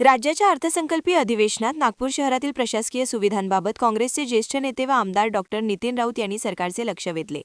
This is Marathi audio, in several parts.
राज्याच्या अर्थसंकल्पीय अधिवेशनात नागपूर शहरातील प्रशासकीय सुविधांबाबत काँग्रेसचे ज्येष्ठ नेते व आमदार डॉक्टर नितीन राऊत यांनी सरकारचे लक्ष वेधले।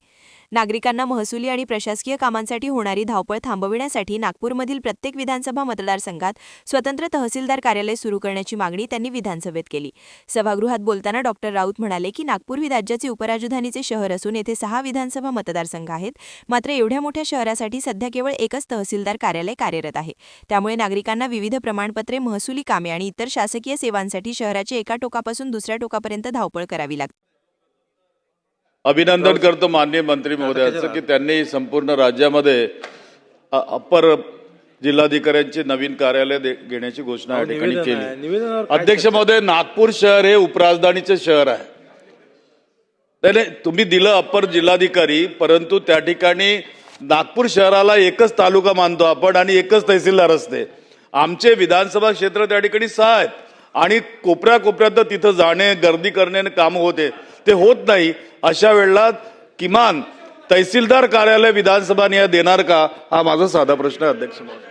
नागरिकांना महसुली आणि प्रशासकीय कामांसाठी होणारी धावपळ थांबविण्यासाठी नागपूरमधील प्रत्येक विधानसभा मतदारसंघात स्वतंत्र तहसीलदार कार्यालय सुरू करण्याची मागणी त्यांनी विधानसभेत केली। सभागृहात बोलताना डॉक्टर राऊत म्हणाले की नागपूर ही राज्याचे उपराजधानीचे शहर असून येथे 6 विधानसभा मतदारसंघ आहेत, मात्र एवढ्या मोठ्या शहरासाठी सध्या केवळ एकच तहसीलदार कार्यालय कार्यरत आहे। त्यामुळे नागरिकांना विविध प्रमाणपत्रे, महसुली कामे आणि इतर शासकीय सेवांसाठी शहराच्या एका टोकापासून दुसऱ्या टोकापर्यंत धावपळ करावी लागते। अभिनंदन करतो माननीय मंत्री महोदयाचं की त्यांनी संपूर्ण राज्यामध्ये अप्पर जिल्हाधिकाऱ्यांचे नवीन कार्यालय घेण्याची घोषणा या ठिकाणी केली। अध्यक्ष महोदय, नागपूर शहर हे उपराजधानीचे शहर आहे। त्याने तुम्ही दिलं अप्पर जिल्हाधिकारी, परंतु त्या ठिकाणी नागपूर शहराला एकच तालुका मानतो आपण आणि एकच तहसीलदार असते। आमचे विधानसभा क्षेत्र त्या ठिकाणी 6 आहेत आणि कोपऱ्यात तिथं जाणे, गर्दी करणे काम होते, ते होत नाही। अशा वेळेला किमान तहसीलदार कार्यालय विधानसभा निहाय देणार का, हा माझा साधा प्रश्न आहे अध्यक्ष महोदय।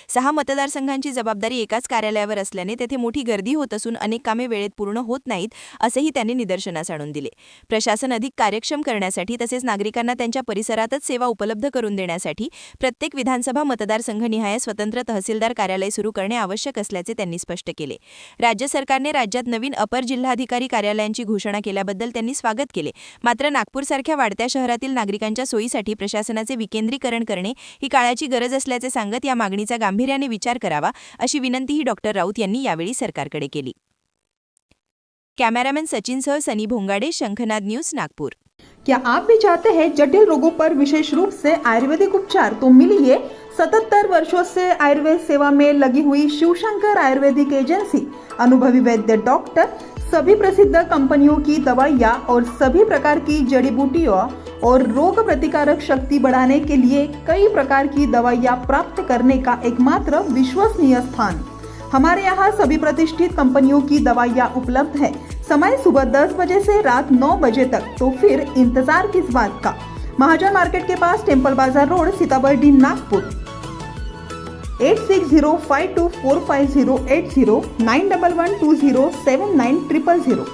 6 मतदारसंघांची जबाबदारी एकाच कार्यालयावर असल्याने तेथे मोठी गर्दी होत असून अनेक कामे वेळेत पूर्ण होत नाहीत, असेही त्यांनी निदर्शनास आणून दिले। प्रशासन अधिक कार्यक्षम करण्यासाठी तसेच नागरिकांना त्यांच्या परिसरातच सेवा उपलब्ध करून देण्यासाठी प्रत्येक विधानसभा मतदारसंघनिहाय स्वतंत्र तहसीलदार कार्यालय सुरू करणे आवश्यक असल्याचे त्यांनी स्पष्ट केले। राज्य सरकारने राज्यात नवीन अपर जिल्हाधिकारी कार्यालयांची घोषणा केल्याबद्दल त्यांनी स्वागत केले, मात्र नागपूरसारख्या वाढत्या शहरातील नागरिकांच्या सोयीसाठी प्रशासनाचे विकेंद्रीकरण करणे ही काळाची गरज असल्याचे सांगत या मागणीचा गांभीर्याने विचार करावा, अशी विनंतीही डॉक्टर राऊत यांनी यावेळी सरकारकडे केली। कैमरामैन सचिन सह सनी भोंगाडे, शंखनाद न्यूज, नागपुर। क्या आप भी चाहते हैं जटिल रोगों पर विशेष रूप से आयुर्वेदिक उपचार? तो मिलिए 77 वर्षों से आयुर्वेद सेवा में लगी हुई शिवशंकर आयुर्वेदिक एजेंसी। अनुभवी वैद्य डॉक्टर, सभी प्रसिद्ध कंपनियों की दवाइयाँ और सभी प्रकार की जड़ी बूटियों और रोग प्रतिकारक शक्ति बढ़ाने के लिए कई प्रकार की दवाइयाँ प्राप्त करने का एकमात्र विश्वसनीय स्थान। हमारे यहाँ सभी प्रतिष्ठित कंपनियों की दवाइयाँ उपलब्ध है। समय सुबह 10 बजे से रात 9 बजे तक, तो फिर इंतजार किस बात का। महाजन मार्केट के पास, टेम्पल बाजार रोड, सीताबर्डी, नागपुर। 8605245080 9112079000।